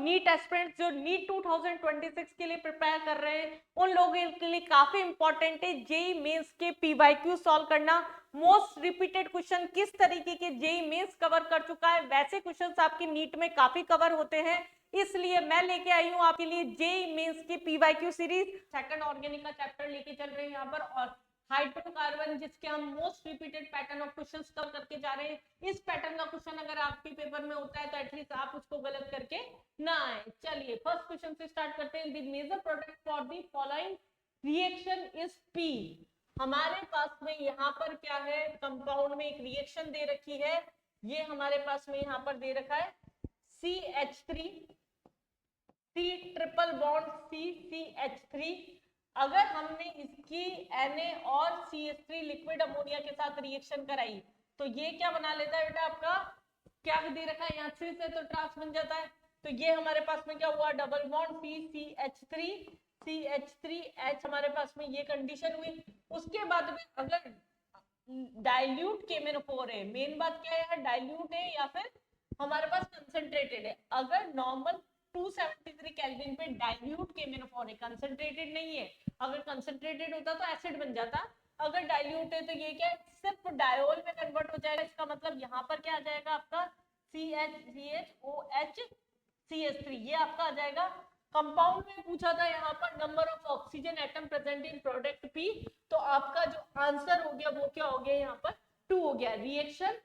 NEET aspirants जो NEET 2026 के लिए प्रिपेयर कर रहे हैं उन लोगों के लिए काफी इंपॉर्टेंट है जेई मेंस के पीवाईक्यू सॉल्व करना। मोस्ट रिपीटेड क्वेश्चन किस तरीके के जेई मेंस कवर कर चुका है, वैसे क्वेश्चंस आपके नीट में काफी कवर होते हैं, इसलिए मैं लेके आई हूं आपके लिए जेई मेंस की पीवाईक्यू सीरीज। सेकंड ऑर्गेनिक का चैप्टर लेके चल रहे हैं यहाँ पर, और हाइड्रोकार्बन जिसके हम most repeated pattern of questions cover करके जा रहे हैं। इस पैटर्न का क्वेश्चन अगर आपके पेपर में होता है तो एटलीस्ट आप उसको गलत करके ना आए। चलिए फर्स्ट क्वेश्चन से स्टार्ट करते हैं। The major product for the following reaction is P. हमारे पास में यहाँ पर क्या है, कंपाउंड में एक रिएक्शन दे रखी है, ये हमारे पास में यहाँ पर दे रखा है CH3 C triple bond CCH3। अगर हमने इसकी Na और CH3 लिक्विड अमोनिया के साथ रिएक्शन कराई तो ये क्या बना लेता है बेटा, आपका क्या दे रखा है यहाँ 3 से तो ट्रांस बन जाता है, तो ये हमारे पास में क्या हुआ, डबल बॉन्ड CCH3 CH3H हमारे पास में ये कंडीशन हुई। उसके बाद में अगर डाइल्यूट केमेनोफोर है, मेन बात क्या है, डाइल्यूट है या फिर हमारे पास कंसंट्रेटेड है। अगर नॉर्मल 273 केल्विन पे डाइल्यूट केमेनोफोर है, कंसंट्रेटेड नहीं है, अगर कंसंट्रेटेड होता तो एसिड बन जाता, अगर डाइल्यूट है तो ये क्या है, सिर्फ डायोल में कन्वर्ट हो जाएगा। इसका मतलब यहाँ पर क्या आ जाएगा आपका CH3OH CH3, ये आपका आ जाएगा। कंपाउंड में पूछा था यहाँ पर number of oxygen atom present in product P, तो आपका जो आंसर हो गया वो क्या हो गया, यहाँ पर 2 हो गया। रिएक्शन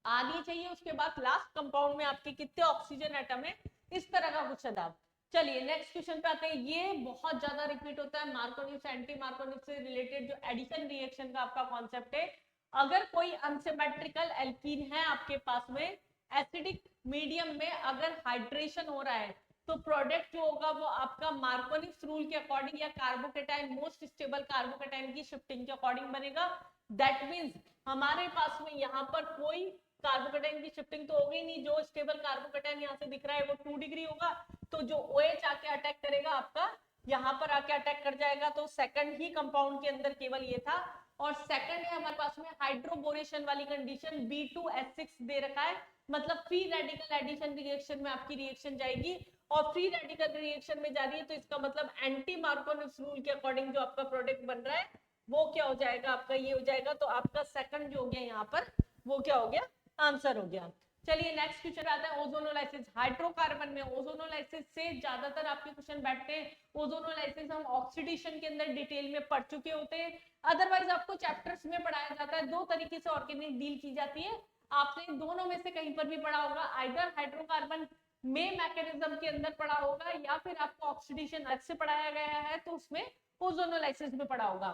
आनी चाहिए, उसके बाद लास्ट कंपाउंड में आपके कितने ऑक्सीजन एटम है, इस तरह का क्वेश्चन था। चलिए नेक्स्ट क्वेश्चन पे आते हैं। ये बहुत ज्यादा रिपीट होता है, मार्कोनिव से एंटी मार्कोनिव से रिलेटेड जो एडिशन रिएक्शन का आपका कॉन्सेप्ट है। अगर कोई अनसिमेट्रिकल एल्कीन है आपके पास में एसिडिक मीडियम में, अगर हाइड्रेशन हो रहा है तो प्रोडक्ट जो होगा वो आपका मार्कोनिव रूल के अकॉर्डिंग या कार्बोकेटाइन मोस्ट स्टेबल कार्बोकेटाइन की शिफ्टिंग के अकॉर्डिंग बनेगा। दैट मींस हमारे पास में यहाँ पर कोई कार्बोकेटाइन की शिफ्टिंग तो होगी नहीं, जो स्टेबल कार्बोकेटाइन यहाँ से दिख रहा है वो 2 डिग्री होगा, तो जो OH आके अटैक करेगा आपका यहाँ पर आके अटैक कर जाएगा। तो सेकंड ही कंपाउंड के अंदर केवल ये था। और सेकंड है हमारे पास में हाइड्रोबोरेशन वाली कंडीशन, B2H6 दे रखा है, मतलब फ्री रेडिकल एडिशन रिएक्शन में आपकी रिएक्शन जाएगी, और फ्री रेडिकल रिएक्शन में जा रही है तो इसका मतलब एंटी मार्कोनिव रूल के अकॉर्डिंग जो आपका प्रोडक्ट बन रहा है वो क्या हो जाएगा, आपका ये हो जाएगा। तो आपका सेकंड जो हो गया यहाँ पर वो क्या हो गया, आंसर हो गया। चलिए नेक्स्ट क्वेश्चन आता है ओजोनोलाइसिस। हाइड्रोकार्बन में ओजोनोलाइसिस से ज्यादातर आपके क्वेश्चन बैठते हैं। ओजोनोलाइसिस हम ऑक्सीडेशन के अंदर डिटेल में पढ़ चुके होते हैं, अदरवाइज आपको चैप्टर्स में पढ़ाया जाता है। 2 तरीके से ऑर्गेनिक डील की जाती है, आपने दोनों में से कहीं पर भी पढ़ा होगा, आइदर हाइड्रोकार्बन में मैकेनिज्म के अंदर पढ़ा होगा या फिर आपको ऑक्सीडेशन अलग से पढ़ाया गया है तो उसमें ओजोनोलाइसिस में पढ़ा होगा।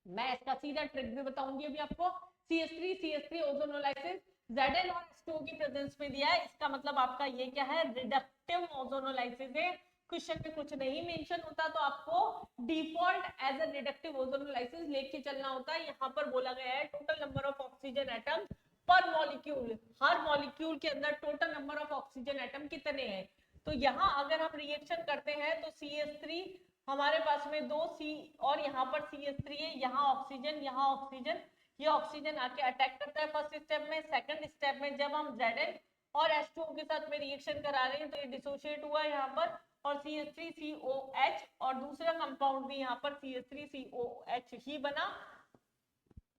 मैं इसका सीधा ट्रिक भी बताऊंगी अभी आपको। CH3 ओजोनोलाइसिस Zn और H2O की प्रेजेंस में दिया है, इसका मतलब आपका ये क्या है, रिडक्टिव ओजोनोलाइसिस है। क्वेश्चन में कुछ नहीं मेंशन होता तो आपको default as a reductive ozonolysis लेके चलना होता है। यहाँ पर बोला गया है total number of oxygen atom per molecule, हर मॉलिक्यूल के अंदर total number of oxygen atom कितने हैं। तो यहाँ अगर हम रिएक्शन करते हैं तो CH3 हमारे पास में 2 C और यहाँ पर CH3 है, यहाँ ऑक्सीजन, ये ऑक्सीजन आके अटैक करता है फर्स्ट स्टेप में। सेकंड स्टेप में जब हम Zn और H2O के साथ में रिएक्शन करा रहे हैं तो ये डिसोशिएट हुआ है यहाँ पर, और CH3COH और दूसरा कंपाउंड भी यहाँ पर CH3COH ही बना।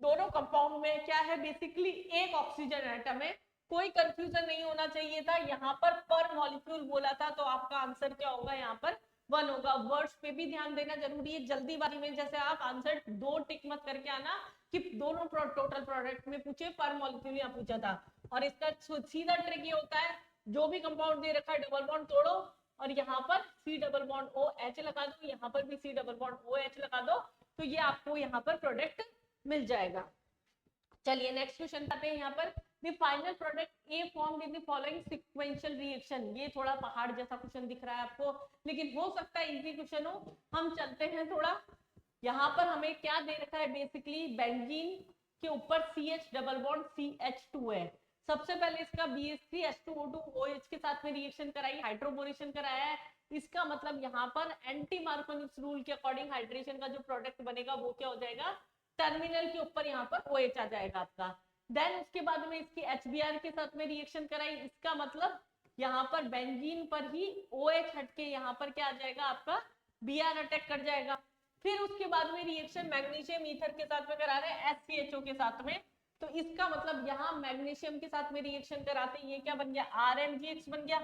दोनों कंपाउंड में क्या है, बेसिकली एक ऑक्सीजन एटम है। कोई कंफ्यूजन नहीं होना चाहिए था, यहाँ पर मॉलिक्यूल बोला था तो आपका आंसर क्या होगा, यहाँ पर 1 होगा। वर्ड्स पे भी ध्यान देना जरूरी है, जल्दीबाजी में जैसे आप आंसर 2 टिक मत करके आना कि दोनों टोटल प्रोडक्ट में पूछे, पर मॉलिक्यूल यहाँ पूछा था। और इसका सीधा ट्रिक ये होता है, जो भी कंपाउंड दे रखा है डबल बॉन्ड तोड़ो और यहाँ पर C डबल बॉन्ड OH लगा दो, यहाँ पर भी C डबल बॉन्ड OH लगा दो, तो ये आपको यहाँ पर प्रोडक्ट मिल जाएगा। चलिए नेक्स्ट क्वेश्चन आते हैं यहाँ पर। The final product A formed in the following sequential reaction। ये थोड़ा पहाड़ जैसा क्वेश्चन दिख रहा है आपको, लेकिन हो सकता है इजी क्वेश्चन हो। हम चलते हैं थोड़ा, यहाँ पर हमें क्या दे रखा है, बेसिकली बेंजीन के ऊपर CH डबल बॉन्ड CH2 है। सबसे पहले इसका BH3H2O2 OH के साथ में रिएक्शन कराई, हाइड्रोबोरेशन कराया है। इसका मतलब यहाँ पर एंटी मार्कोनिव रूल के अकॉर्डिंग हाइड्रेशन का जो प्रोडक्ट बनेगा वो क्या हो जाएगा, टर्मिनल के ऊपर यहाँ पर OH आ जाएगा आपका। देन उसके बाद में इसकी HBr के साथ में रिएक्शन कराई, इसका मतलब यहाँ पर बेंजीन पर ही OH हटके यहाँ पर क्या आ जाएगा आपका Br अटैक कर जाएगा। फिर उसके बाद में रिएक्शन मैग्नीशियम ईथर के साथ में करा रहे हैं SCHO के साथ में, तो इसका मतलब यहाँ मैग्नीशियम के साथ में रिएक्शन कराते हैं, ये क्या बन गया RMgX बन गया।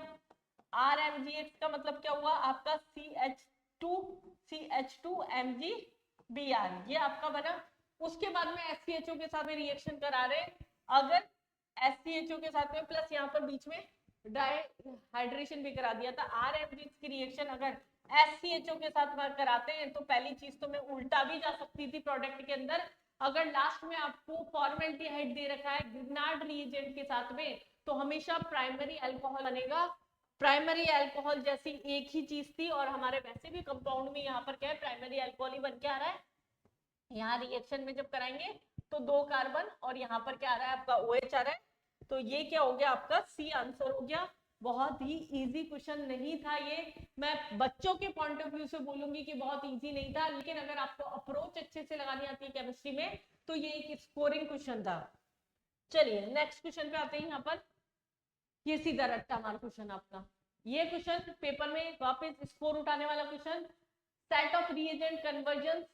RMgX का मतलब क्या हुआ आपका CH2MgBr, ये आपका बना। उसके बाद में SCHO के साथ में रिएक्शन करा रहे हैं, अगर SCHO के साथ में प्लस यहाँ पर बीच में डाइहाइड्रेशन भी करा दिया था। RMgX की रिएक्शन अगर SCHO के साथ कराते हैं तो पहली चीज तो मैं उल्टा भी जा सकती थी प्रोडक्ट के अंदर, अगर लास्ट में आपको फॉर्मेल्डिहाइड दे रखा है ग्रिनार्ड रिएजेंट के साथ में तो हमेशा प्राइमरी अल्कोहल बनेगा। प्राइमरी अल्कोहल जैसी एक ही चीज थी और हमारे वैसे भी कंपाउंड में यहाँ पर क्या है प्राइमरी अल्कोहल ही बन के आ रहा है। यहाँ रिएक्शन में जब कराएंगे तो 2 कार्बन और यहाँ पर क्या आ रहा है आपका OH आ रहा है, तो ये क्या हो गया आपका सी आंसर हो गया। बहुत ही इजी क्वेश्चन नहीं था ये, मैं बच्चों के पॉइंट ऑफ व्यू से बोलूंगी कि बहुत इजी नहीं था, लेकिन अगर आपको अप्रोच अच्छे से लगानी आती है केमिस्ट्री में तो ये एक स्कोरिंग क्वेश्चन था। चलिए नेक्स्ट क्वेश्चन पे आते हैं। यहाँ पर ये सीधा रट्टा मार क्वेश्चन आपका, ये क्वेश्चन पेपर में वापस स्कोर उठाने वाला question, set of reagent conversion.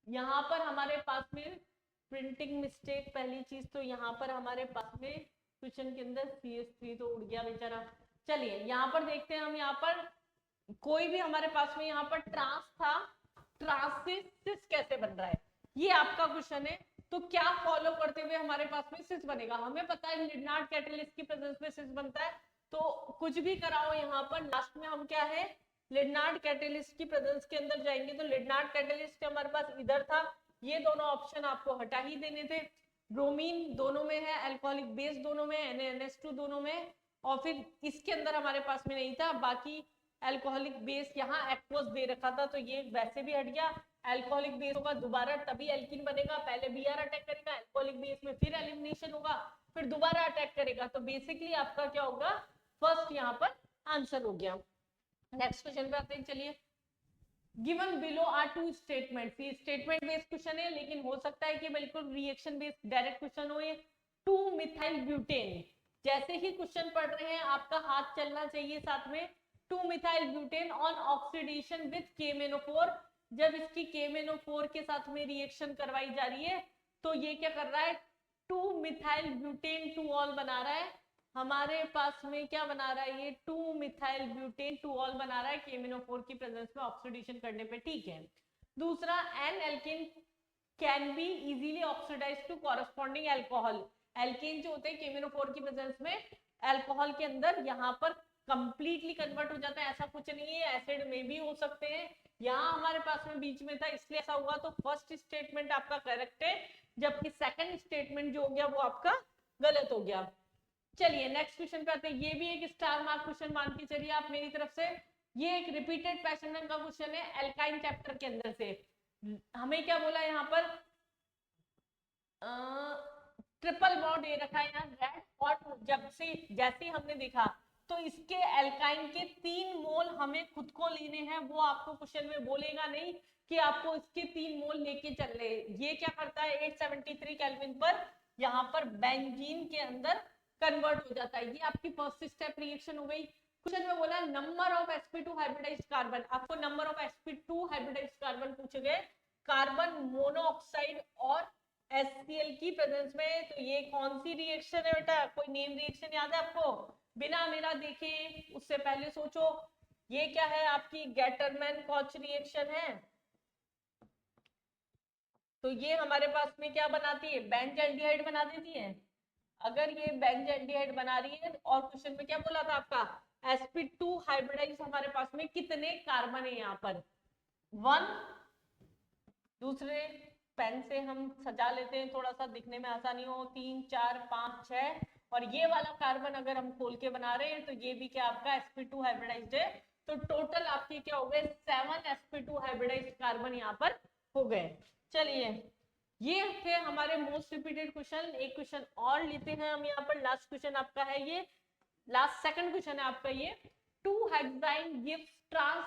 यहाँ पर हमारे पास में प्रिंटिंग मिस्टेक पहली चीज, तो यहाँ पर हमारे पास में क्वेश्चन के अंदर CH3 तो उड़ गया बेचारा। चलिए यहाँ पर देखते हैं हम, यहाँ पर कोई भी हमारे पास में यहाँ पर ट्रांस था, ट्रांस से सिस कैसे बन रहा है ये आपका क्वेश्चन है। तो क्या फॉलो करते हुए हमारे पास में सिस बनेगा, हमें पता है लिग्नार्ड कैटलिस्ट की प्रेजेंस में सिस बनता है, तो कुछ भी कराओ यहाँ पर लास्ट में हम क्या है लिग्नार्ड कैटलिस्ट की प्रेजेंस के अंदर जाएंगे। तो लिग्नार्ड कैटलिस्ट हमारे पास इधर था, ये दोनों ऑप्शन आपको हटा ही देने थे। ब्रोमीन दोनों में है, अल्कोहलिक बेस दोनों में, NaNH2 दोनों में, और फिर इसके अंदर हमारे पास में नहीं था, बाकी अल्कोहलिक बेस यहाँ एक्वस दे रखा था तो ये वैसे भी हट गया। अल्कोहलिक बेस होगा दोबारा तभी एल्कीन बनेगा, पहले Br अटैक करेगा अल्कोहलिक बेस में, फिर एलिमिनेशन होगा, फिर दोबारा अटैक करेगा, तो बेसिकली आपका क्या होगा फर्स्ट यहाँ पर आंसर हो गया। नेक्स्ट क्वेश्चन पे आते हैं। चलिए गिवन बिलो आर 2 स्टेटमेंट्स, ये स्टेटमेंट बेस्ड क्वेश्चन है लेकिन हो सकता है कि बिल्कुल रिएक्शन बेस्ड डायरेक्ट क्वेश्चन हो। ये 2 मिथाइल ब्यूटेन, जैसे ही क्वेश्चन पढ़ रहे हैं आपका हाथ चलना चाहिए साथ में। 2 methyl butane on oxidation with KMnO4, जब इसकी KMnO4 के साथ में रिएक्शन करवाई जा रही है तो ये क्या कर रहा है 2 मिथाइल ब्यूटेन 2 ऑल बना रहा है। हमारे पास में क्या बना रहा है ये 2 मिथाइल ब्यूटेन 2 ऑल बना रहा है KMnO4 की प्रेजेंस में ऑक्सीडेशन करने पे, ठीक है। दूसरा an alkane can be easily oxidised to corresponding alcohol, alkane जो होते हैं KMnO4 की प्रेजेंस में अल्कोहल के अंदर यहाँ पर कंप्लीटली कन्वर्ट हो जाता है, ऐसा कुछ नहीं है, एसिड में भी हो सकते हैं, यहाँ हमारे पास में बीच में था इसलिए ऐसा हुआ। तो फर्स्ट स्टेटमेंट आपका करेक्ट है, जबकि सेकंड स्टेटमेंट जो हो गया वो आपका गलत हो गया। चलिए नेक्स्ट क्वेश्चन पे आते हैं, ये भी एक स्टार मार्क क्वेश्चन मान के चलिए आप मेरी तरफ से, ये एक रिपीटेड पैटर्न का क्वेश्चन है एल्काइन चैप्टर के अंदर से। हमें क्या बोला यहाँ पर ट्रिपल बॉन्ड दे रखा है यहाँ रेड, और जब से जैसे हमने देखा तो इसके एल्काइन के 3 मोल हमें खुद को लेने हैं, वो आपको क्वेश्चन में बोलेगा नहीं कि आपको इसके 3 मोल लेके चल रहे। ये क्या करता है 873 केल्विन पर यहाँ पर बेंजीन के अंदर कन्वर्ट हो जाता है। ये आपकी फर्स्ट स्टेप रिएक्शन हो गई। क्वेश्चन में बोला number of sp2 hybridized carbon, आपको number of sp2 hybridized carbon पूछे गए कार्बन मोनोऑक्साइड और HCl की प्रेजेंस में। तो ये कौन सी रिएक्शन है बेटा, कोई नेम रिएक्शन याद है आपको, बिना मेरा देखे उससे पहले सोचो, ये क्या है आपकी गैटरमैन कॉच रिएक्शन है। तो ये हमारे पास में क्या बनाती है बेंजल्डिहाइड बना देती है। अगर ये बेंजल्डिहाइड बना रही है और क्वेश्चन में क्या बोला था आपका sp2 हाइब्रिडाइज हमारे पास में कितने कार्बन है यहाँ पर 1, दूसरे पेन से हम सजा लेते हैं थोड़ा सा दिखने में आसानी हो, 3 4 5 6, और ये वाला कार्बन अगर हम खोल के बना रहे हैं तो ये भी क्या आपका sp2 हाइब्रिडाइज्ड है। तो टोटल आपके क्या हो गए 7 sp2 हाइब्रिडाइज्ड कार्बन यहाँ पर हो गए। चलिए ये थे हमारे मोस्ट रिपीटेड क्वेश्चन। एक क्वेश्चन और लेते हैं हम यहाँ पर, लास्ट क्वेश्चन आपका है ये, लास्ट सेकंड क्वेश्चन है आपका ये, 2 हेक्साइन गिव्स ट्रांस,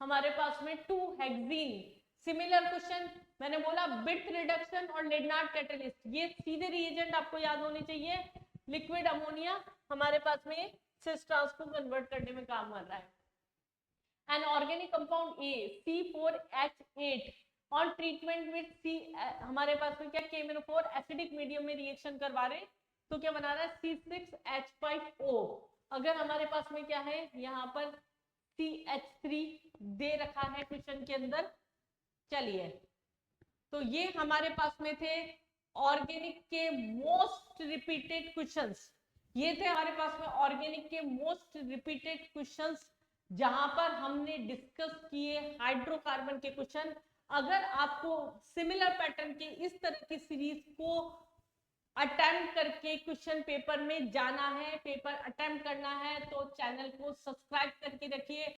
हमारे पास में 2 हेक्सीन। सिमिलर क्वेश्चन मैंने बोला बिट रिडक्शन और लिग्नार्ड कैटलिस्ट, ये सीधे रिएजेंट आपको याद होने चाहिए। लिक्विड अमोनिया हमारे पास में सिस ट्रांस को कन्वर्ट करने में काम आ रहा है। An organic compound A C4H8 on treatment with C, हमारे पास में क्या KMnO4 एसिडिक मीडियम में रिएक्शन करवा रहे, तो क्या बना रहा है C6H5O। अगर हमारे पास में क्या है यहाँ पर CH3 दे रखा है क्वेश्चन के अंदर। चलिए, तो ये हमारे पास में थे ऑर्गेनिक के मोस्ट रिपीटेड क्वेश्चंस। ये थे हमारे पास में ऑर्गेनिक के मोस्ट रिपीटेड क्वेश्चंस जहां पर हमने डिस्कस किए हाइड्रोकार्बन के क्वेश्चन। अगर आपको सिमिलर पैटर्न के इस तरह की सीरीज को अटेम्प्ट करके क्वेश्चन पेपर में जाना है, पेपर अटेम्प्ट करना है, तो चैनल को सब्सक्राइब करके रखिए।